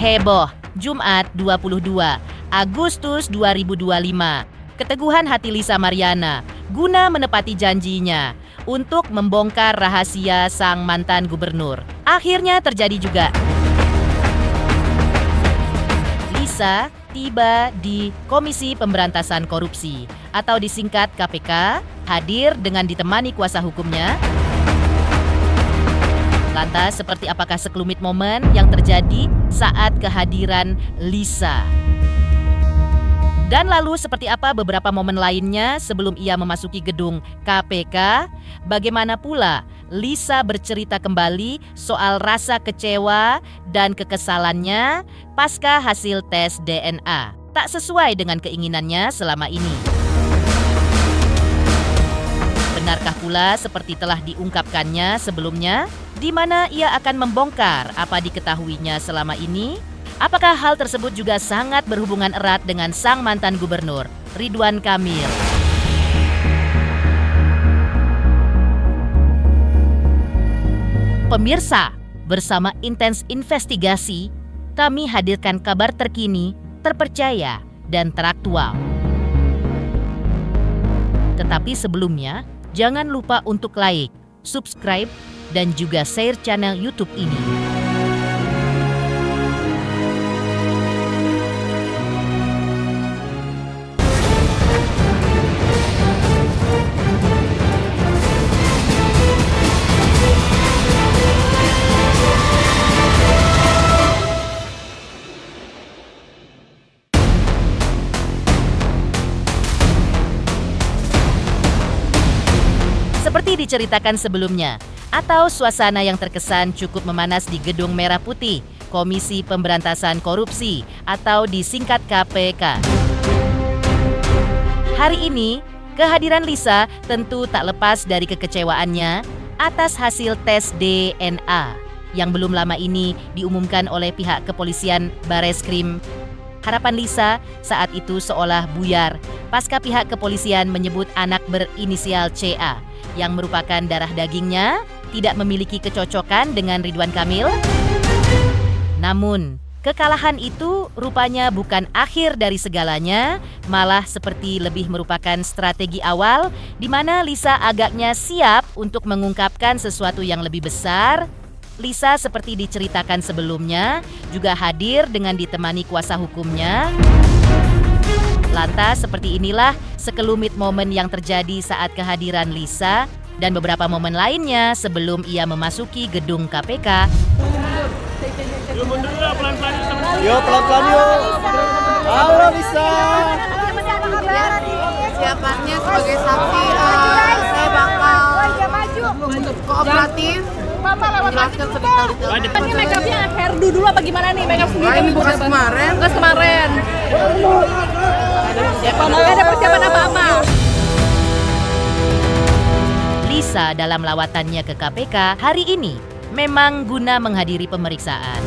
heboh, Jumat 22 Agustus 2025. Keteguhan hati Lisa Mariana guna menepati janjinya untuk membongkar rahasia sang mantan gubernur. Akhirnya terjadi juga. Lisa tiba di Komisi Pemberantasan Korupsi atau disingkat KPK, hadir dengan ditemani kuasa hukumnya. Lantas, seperti apakah sekelumit momen yang terjadi saat kehadiran Lisa? Dan lalu seperti apa beberapa momen lainnya sebelum ia memasuki gedung KPK? Bagaimana pula Lisa bercerita kembali soal rasa kecewa dan kekesalannya pasca hasil tes DNA tak sesuai dengan keinginannya selama ini. Benarkah pula seperti telah diungkapkannya sebelumnya, di mana ia akan membongkar apa diketahuinya selama ini? Apakah hal tersebut juga sangat berhubungan erat dengan sang mantan gubernur, Ridwan Kamil? Pemirsa, bersama Intens Investigasi, kami hadirkan kabar terkini, terpercaya, dan teraktual. Tetapi sebelumnya, jangan lupa untuk like, subscribe, dan juga share channel YouTube ini. Seperti diceritakan sebelumnya, atau suasana yang terkesan cukup memanas di Gedung Merah Putih, Komisi Pemberantasan Korupsi atau disingkat KPK. Hari ini, kehadiran Lisa tentu tak lepas dari kekecewaannya atas hasil tes DNA yang belum lama ini diumumkan oleh pihak kepolisian Bareskrim. Harapan Lisa saat itu seolah buyar pasca pihak kepolisian menyebut anak berinisial CA yang merupakan darah dagingnya tidak memiliki kecocokan dengan Ridwan Kamil. Namun, kekalahan itu rupanya bukan akhir dari segalanya, malah seperti lebih merupakan strategi awal di mana Lisa agaknya siap untuk mengungkapkan sesuatu yang lebih besar. Lisa seperti diceritakan sebelumnya juga hadir dengan ditemani kuasa hukumnya. Lantas seperti inilah sekelumit momen yang terjadi saat kehadiran Lisa dan beberapa momen lainnya sebelum ia memasuki gedung KPK. Yuk mundur yuk, pelan-pelan yuk. Yuk pelan-pelan yuk. Halo Lisa. Siapannya sebagai saksi, saya bakal kooperatif menjelaskan sedetail-detailnya. Ini make upnya hairdo dulu apa gimana nih? Make up sendiri? Ini bukan kemarin. Terus kemarin. Nggak ada persiapan apa-apa. Lisa dalam lawatannya ke KPK hari ini memang guna menghadiri pemeriksaan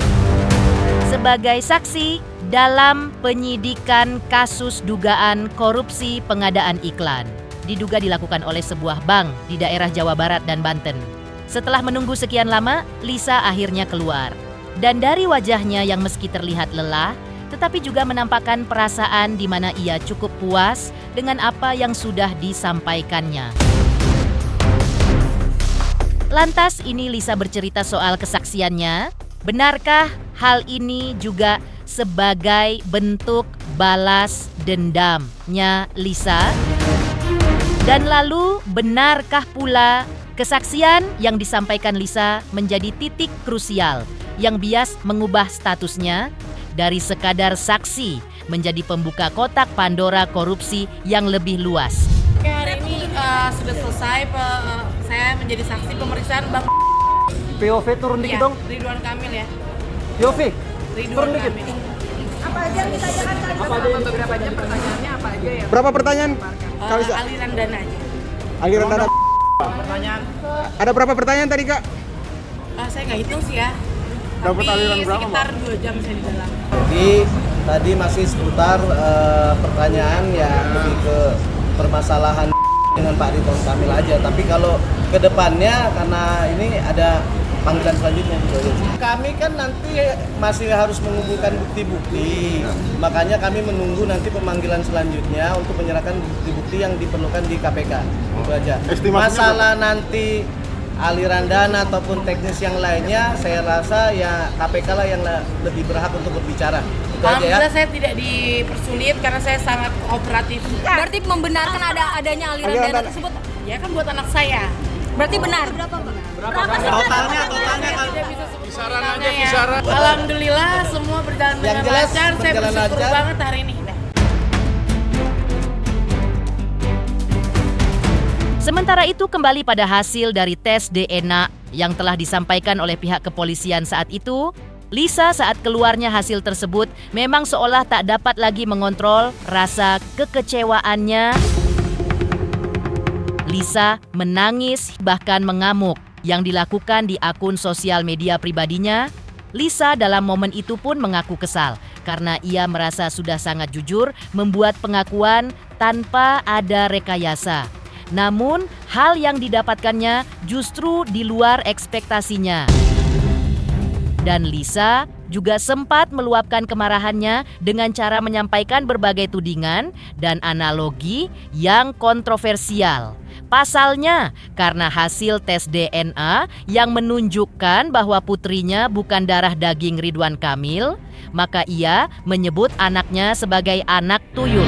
sebagai saksi dalam penyidikan kasus dugaan korupsi pengadaan iklan diduga dilakukan oleh sebuah bank di daerah Jawa Barat dan Banten. Setelah menunggu sekian lama, Lisa akhirnya keluar. Dan dari wajahnya yang meski terlihat lelah, tetapi juga menampakkan perasaan di mana ia cukup puas dengan apa yang sudah disampaikannya. Lantas ini Lisa bercerita soal kesaksiannya. Benarkah hal ini juga sebagai bentuk balas dendamnya Lisa? Dan lalu benarkah pula kesaksian yang disampaikan Lisa menjadi titik krusial yang bias mengubah statusnya dari sekadar saksi menjadi pembuka kotak Pandora korupsi yang lebih luas? Hari ini sudah selesai, saya menjadi saksi pemeriksaan Bang POV turun dikit dong. Ridwan Kamil ya. POV Ridwan turun dikit. Kamil. Apa aja yang ditanyakan tadi? Apa aja yang beberapa jam pertanyaannya apa aja ya? Berapa pertanyaan? Aliran dana aja. Aliran dana. Pertanyaan. Ada berapa pertanyaan tadi Kak? Saya nggak hitung sih ya. Dapat Tapi aliran berapa, sekitar 2 jam saya di dalam. Jadi tadi masih seputar pertanyaan yang lebih ke permasalahan dengan Pak Ridwan Kamil aja. Tapi kalau ke depannya karena ini ada panggilan selanjutnya. Kami kan nanti masih harus mengumpulkan bukti-bukti, makanya kami menunggu nanti pemanggilan selanjutnya untuk menyerahkan bukti-bukti yang diperlukan di KPK. Itu aja. Masalah nanti aliran dana ataupun teknis yang lainnya, saya rasa ya KPK lah yang lebih berhak untuk berbicara. Itu aja ya. Alhamdulillah saya tidak dipersulit karena saya sangat kooperatif. Berarti membenarkan adanya aliran dana tersebut. Ya kan buat anak saya. Berarti benar. Totalnya Tidak bisa sebut totalnya ya. Alhamdulillah semua berjalan Yang dengan jelas, lancar. Saya berjalan bersyukur lancar. banget hari ini. Sementara itu kembali pada hasil dari tes DNA yang telah disampaikan oleh pihak kepolisian saat itu, Lisa saat keluarnya hasil tersebut memang seolah tak dapat lagi mengontrol rasa kekecewaannya. Lisa menangis bahkan mengamuk yang dilakukan di akun sosial media pribadinya. Lisa dalam momen itu pun mengaku kesal karena ia merasa sudah sangat jujur membuat pengakuan tanpa ada rekayasa. Namun, hal yang didapatkannya justru di luar ekspektasinya. Dan Lisa juga sempat meluapkan kemarahannya dengan cara menyampaikan berbagai tudingan dan analogi yang kontroversial. Pasalnya, karena hasil tes DNA yang menunjukkan bahwa putrinya bukan darah daging Ridwan Kamil, maka ia menyebut anaknya sebagai anak tuyul.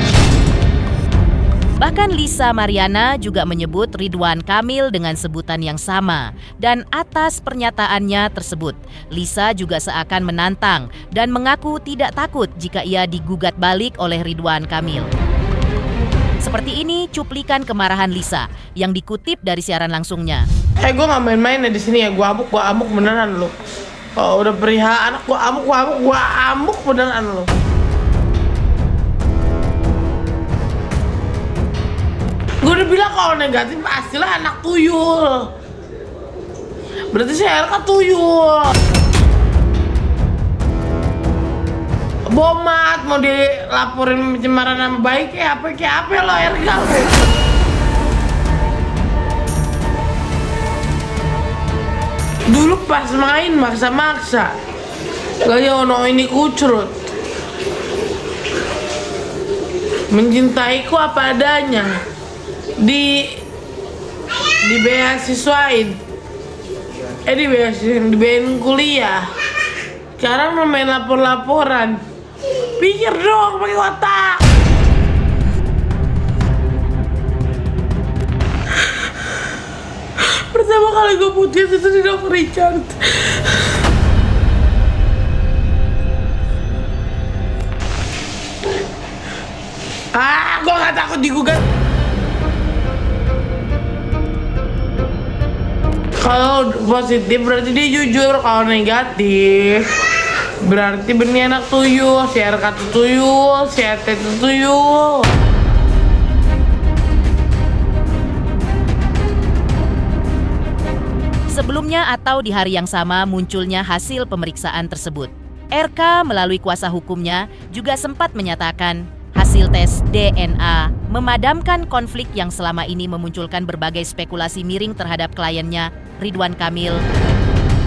Bahkan Lisa Mariana juga menyebut Ridwan Kamil dengan sebutan yang sama. Dan atas pernyataannya tersebut, Lisa juga seakan menantang dan mengaku tidak takut jika ia digugat balik oleh Ridwan Kamil. Seperti ini cuplikan kemarahan Lisa yang dikutip dari siaran langsungnya. Gue nggak main-main ya di sini ya, gue amuk beneran lo. Oh, udah perihal anak gue amuk beneran lo. Gue udah bilang kalau negatif pastilah anak tuyul. Berarti si RK tuyul. Bomat mau dilaporin pencemaran nama baik kayak apa lo RK lo. Dulu pas main maksa-maksa. Gaya ono ini kucrut. Mencintaiku apa adanya. Di beasiswain, di beasiswain kuliah. Sekarang mau main lapor-laporan. Pikir dong pakai otak. Pertama kali gue putus itu di Dr. Richard. Gue gak takut digugat. Kalau positif berarti dia jujur, kalau negatif berarti benih anak tuyul, si RK tuyul, si RT tuyul. Sebelumnya atau di hari yang sama munculnya hasil pemeriksaan tersebut. RK melalui kuasa hukumnya juga sempat menyatakan hasil tes DNA memadamkan konflik yang selama ini memunculkan berbagai spekulasi miring terhadap kliennya, Ridwan Kamil.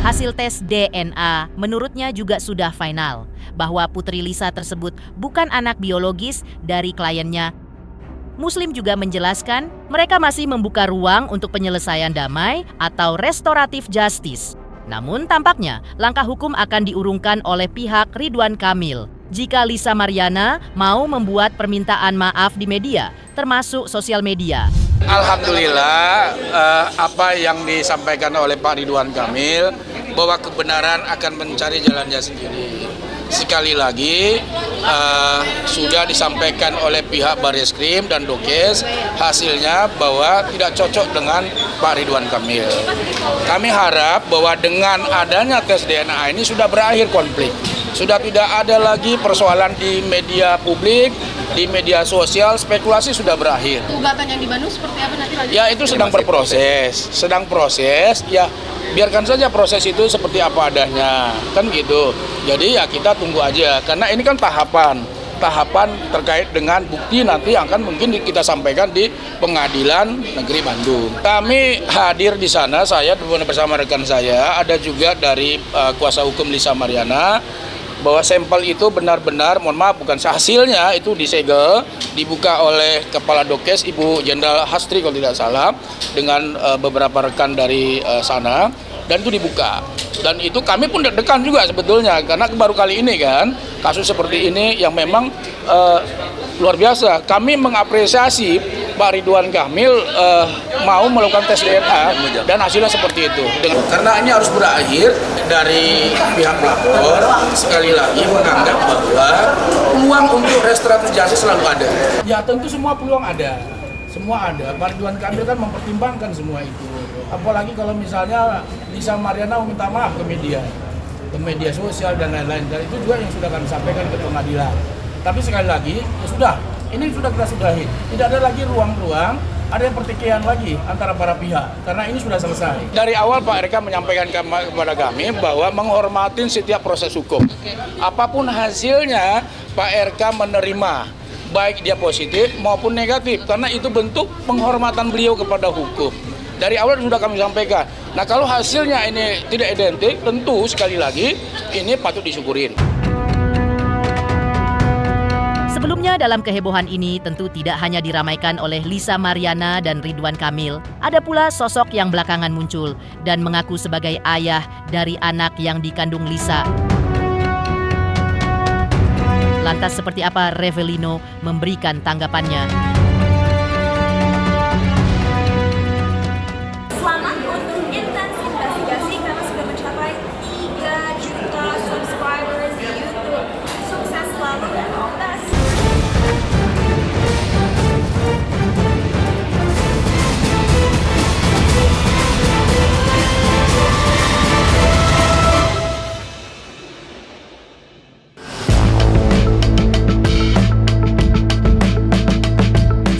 Hasil tes DNA menurutnya juga sudah final bahwa putri Lisa tersebut bukan anak biologis dari kliennya. Muslim juga menjelaskan mereka masih membuka ruang untuk penyelesaian damai atau restoratif justice. Namun tampaknya langkah hukum akan diurungkan oleh pihak Ridwan Kamil jika Lisa Mariana mau membuat permintaan maaf di media, termasuk sosial media. Alhamdulillah apa yang disampaikan oleh Pak Ridwan Kamil bahwa kebenaran akan mencari jalannya sendiri. Sekali lagi sudah disampaikan oleh pihak Barreskrim dan Dokes hasilnya bahwa tidak cocok dengan Pak Ridwan Kamil. Kami harap bahwa dengan adanya tes DNA ini sudah berakhir konflik. Sudah tidak ada lagi persoalan di media publik, di media sosial, spekulasi sudah berakhir. Gugatan yang di Bandung seperti apa nanti lanjut? Ya itu sedang proses, ya biarkan saja proses itu seperti apa adanya, kan gitu. Jadi ya kita tunggu aja, karena ini kan tahapan. tahapan terkait dengan bukti nanti yang akan mungkin kita sampaikan di Pengadilan Negeri Bandung. Kami hadir di sana, saya bersama rekan saya, ada juga dari kuasa hukum Lisa Mariana, bahwa sampel itu benar-benar, mohon maaf, bukan hasilnya itu disegel, dibuka oleh Kepala Dokes Ibu Jenderal Hastri kalau tidak salah, dengan beberapa rekan dari sana, dan itu dibuka. Dan itu kami pun deg-degan juga sebetulnya, karena baru kali ini kan kasus seperti ini yang memang luar biasa. Kami mengapresiasi Pak Ridwan Kamil mau melakukan tes DNA dan hasilnya seperti itu. Karena ini harus berakhir dari pihak pelapor sekali lagi menganggap bahwa peluang untuk restoratif justice selalu ada. Ya tentu semua peluang ada. Semua ada. Pak Ridwan Kamil kan mempertimbangkan semua itu. Apalagi kalau misalnya Lisa Mariana meminta maaf ke media sosial dan lain-lain. Dan itu juga yang sudah kami sampaikan ke pengadilan. Tapi sekali lagi, ya sudah, ini sudah kita sudahi. Tidak ada lagi ruang-ruang, ada yang pertikaian lagi antara para pihak. Karena ini sudah selesai. Dari awal Pak RK menyampaikan kepada kami bahwa menghormati setiap proses hukum. Apapun hasilnya, Pak RK menerima, baik dia positif maupun negatif. Karena itu bentuk penghormatan beliau kepada hukum. Dari awal sudah kami sampaikan. Nah kalau hasilnya ini tidak identik, tentu sekali lagi ini patut disyukurin. Sebelumnya dalam kehebohan ini tentu tidak hanya diramaikan oleh Lisa Mariana dan Ridwan Kamil. Ada pula sosok yang belakangan muncul dan mengaku sebagai ayah dari anak yang dikandung Lisa. Lantas seperti apa Revelino memberikan tanggapannya? Selamat untuk intens investigasi karena sudah mencapai 3 juta subscribers di YouTube. Sukses selalu dan all the best.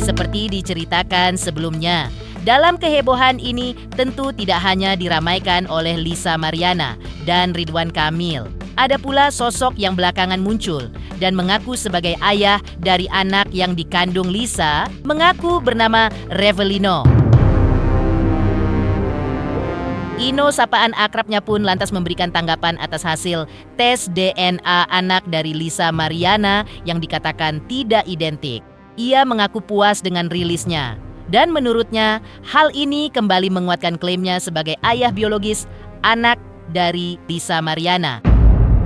Seperti diceritakan sebelumnya, dalam kehebohan ini tentu tidak hanya diramaikan oleh Lisa Mariana dan Ridwan Kamil. Ada pula sosok yang belakangan muncul dan mengaku sebagai ayah dari anak yang dikandung Lisa, mengaku bernama Revelino. Ino, sapaan akrabnya pun lantas memberikan tanggapan atas hasil tes DNA anak dari Lisa Mariana yang dikatakan tidak identik. Ia mengaku puas dengan rilisnya. Dan menurutnya, hal ini kembali menguatkan klaimnya sebagai ayah biologis anak dari Lisa Mariana.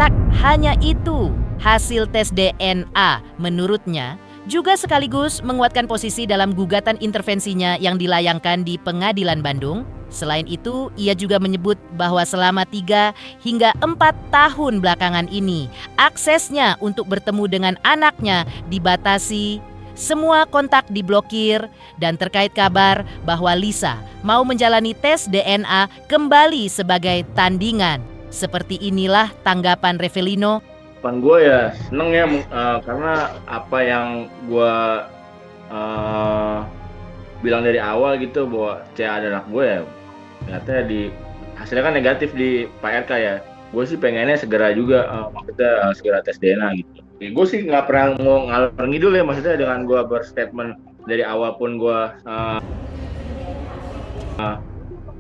Tak hanya itu, hasil tes DNA menurutnya juga sekaligus menguatkan posisi dalam gugatan intervensinya yang dilayangkan di Pengadilan Bandung. Selain itu, ia juga menyebut bahwa selama 3 hingga 4 tahun belakangan ini, aksesnya untuk bertemu dengan anaknya dibatasi, semua kontak diblokir, dan terkait kabar bahwa Lisa mau menjalani tes DNA kembali sebagai tandingan. Seperti inilah tanggapan Revelino. Gue ya seneng ya karena apa yang gue bilang dari awal gitu bahwa CA ada anak gue ya, ternyata hasilnya kan negatif di Pak RK ya. Gue sih pengennya segera juga maksudnya segera tes DNA gitu. Gue sih nggak pernah mau ngalor ngidul ya, maksudnya dengan gue berstatement dari awal pun gue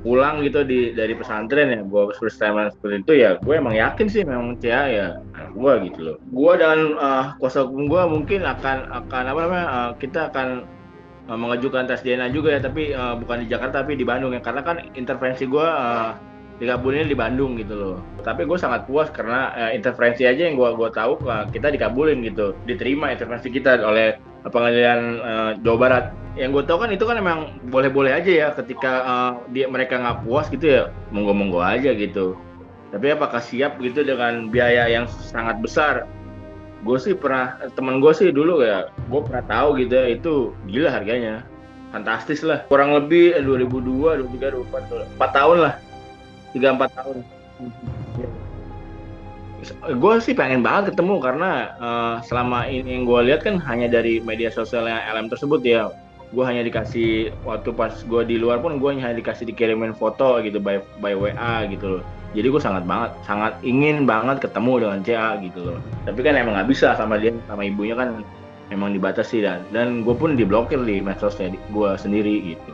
pulang gitu dari pesantren ya, gue berstatement seperti itu ya, gue emang yakin sih memang Cia ya anak gue gitu loh. Gue dan kuasa hukum gue mungkin akan kita akan mengajukan tes DNA juga ya, tapi bukan di Jakarta tapi di Bandung ya, karena kan intervensi gue dikabulin di Bandung gitu loh. Tapi gue sangat puas karena intervensi aja yang gue tahu kita dikabulin gitu, diterima intervensi kita oleh Pengadilan Jawa Barat. Yang gue tahu kan itu kan emang boleh-boleh aja ya, ketika mereka nggak puas gitu ya monggo-monggo aja gitu. Tapi apakah siap gitu dengan biaya yang sangat besar? Gue sih pernah, teman gue sih dulu ya, gue pernah tahu gitu ya, itu gila harganya, fantastis lah. Kurang lebih 2002, 2003, 2004, 4 tahun lah. 3-4 tahun. Gue sih pengen banget ketemu karena selama ini yang gue lihat kan hanya dari media sosialnya LM tersebut ya. Gue hanya dikasih, waktu pas gue di luar pun gue hanya dikasih dikirimin foto gitu by WA gitu loh. Jadi gue sangat ingin banget ketemu dengan CA gitu loh. Tapi kan emang nggak bisa sama dia, sama ibunya kan memang dibatasi dan gue pun diblokir di medsosnya gue sendiri gitu.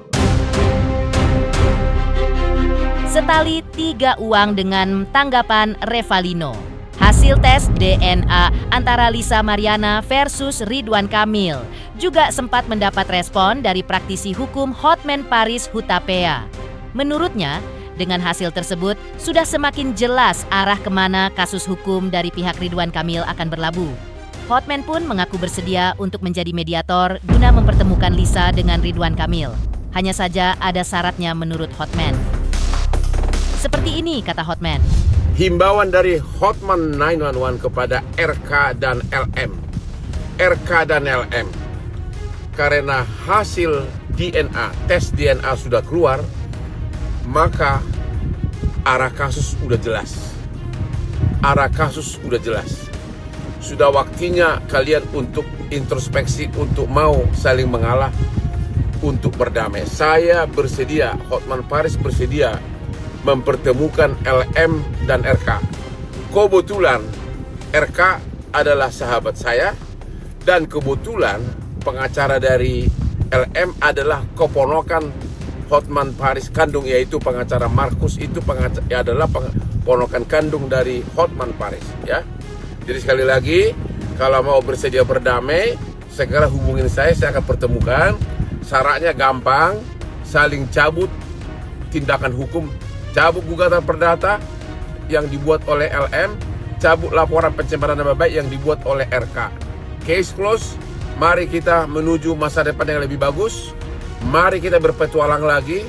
Setali 3 uang dengan tanggapan Revalino. Hasil tes DNA antara Lisa Mariana versus Ridwan Kamil juga sempat mendapat respon dari praktisi hukum Hotman Paris Hutapea. Menurutnya, dengan hasil tersebut, sudah semakin jelas arah kemana kasus hukum dari pihak Ridwan Kamil akan berlabuh. Hotman pun mengaku bersedia untuk menjadi mediator guna mempertemukan Lisa dengan Ridwan Kamil. Hanya saja ada syaratnya menurut Hotman. Seperti ini kata Hotman. Himbauan dari Hotman 911 kepada RK dan LM. RK dan LM. Karena hasil DNA, tes DNA sudah keluar, maka arah kasus udah jelas. Arah kasus udah jelas. Sudah waktunya kalian untuk introspeksi, untuk mau saling mengalah, untuk berdamai. Saya bersedia, Hotman Paris bersedia mempertemukan LM dan RK. Kebetulan RK adalah sahabat saya dan kebetulan pengacara dari LM adalah keponakan Hotman Paris kandung, yaitu pengacara Markus itu adalah ponakan kandung dari Hotman Paris ya. Jadi sekali lagi, kalau mau bersedia berdamai, segera hubungin saya akan pertemukan. Syaratnya gampang, saling cabut tindakan hukum, cabut gugatan perdata yang dibuat oleh LM, cabut laporan pencemaran nama baik yang dibuat oleh RK. Case close, mari kita menuju masa depan yang lebih bagus. Mari kita berpetualang lagi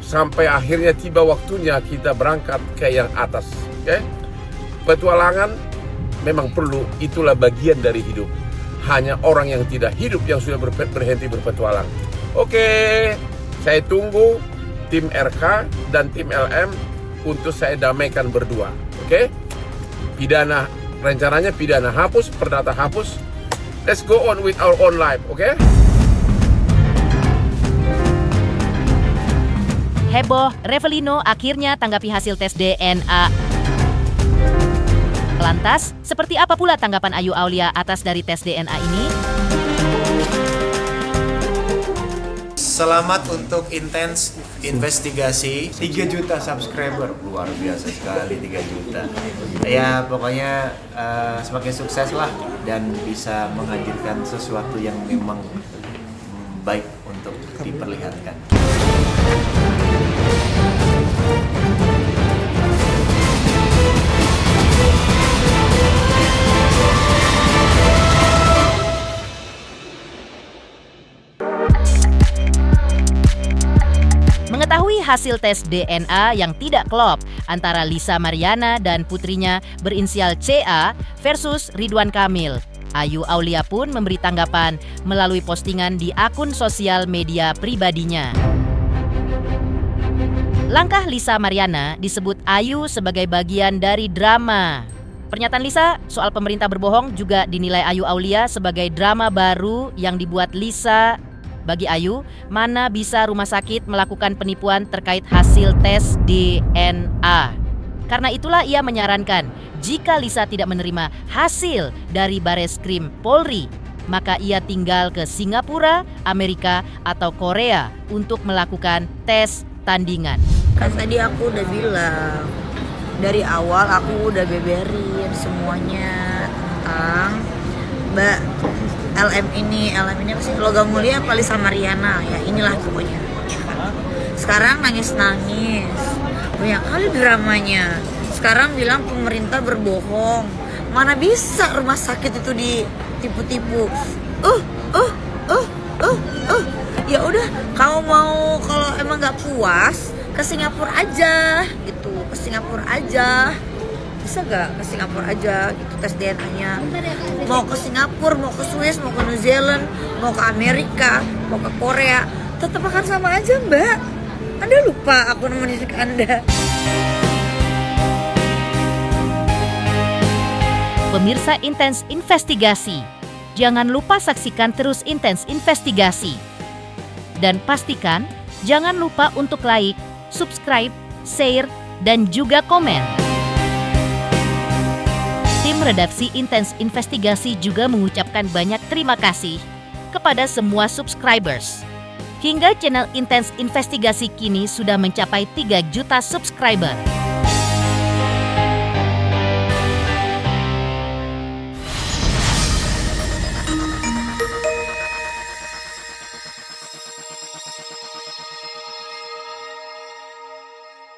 sampai akhirnya tiba waktunya kita berangkat ke yang atas. Okay? Petualangan memang perlu, itulah bagian dari hidup. Hanya orang yang tidak hidup yang sudah berhenti berpetualang. Oke, saya tunggu tim RK dan tim LM untuk saya damaikan berdua. Oke? Pidana, rencananya pidana hapus, perdata hapus. Let's go on with our own life, oke? Heboh, Revalino akhirnya tanggapi hasil tes DNA. Lantas, seperti apa pula tanggapan Ayu Aulia atas dari tes DNA ini? Selamat untuk intens investigasi. 3 juta subscriber, luar biasa sekali 3 juta. Ya pokoknya semakin sukses lah dan bisa menghadirkan sesuatu yang memang baik untuk diperlihatkan. Mengetahui hasil tes DNA yang tidak klop antara Lisa Mariana dan putrinya berinisial CA versus Ridwan Kamil, Ayu Aulia pun memberi tanggapan melalui postingan di akun sosial media pribadinya. Langkah Lisa Mariana disebut Ayu sebagai bagian dari drama. Pernyataan Lisa soal pemerintah berbohong juga dinilai Ayu Aulia sebagai drama baru yang dibuat Lisa. Bagi Ayu, mana bisa rumah sakit melakukan penipuan terkait hasil tes DNA. Karena itulah ia menyarankan, jika Lisa tidak menerima hasil dari Bareskrim Polri, maka ia tinggal ke Singapura, Amerika, atau Korea untuk melakukan tes tandingan. Kan tadi aku udah bilang, dari awal aku udah beberin semuanya tentang Mbak LM ini apa sih, Logam Mulia apa Lisa Mariana, ya inilah pokoknya. Sekarang nangis-nangis, banyak kali dramanya. Sekarang bilang pemerintah berbohong, mana bisa rumah sakit itu ditipu-tipu. Ya udah, kalau emang nggak puas ke Singapura aja gitu, ke Singapura aja. Bisa gak ke Singapura aja gitu tes DNA-nya. Mau ke Singapura, mau ke Swiss, mau ke New Zealand, mau ke Amerika, mau ke Korea, tetap akan sama aja Mbak. Anda lupa aku nemenin Anda. Pemirsa Intens Investigasi, jangan lupa saksikan terus Intens Investigasi. Dan pastikan jangan lupa untuk like, subscribe, share, dan juga komen. Tim redaksi Intens Investigasi juga mengucapkan banyak terima kasih kepada semua subscribers. Hingga channel Intens Investigasi kini sudah mencapai 3 juta subscriber.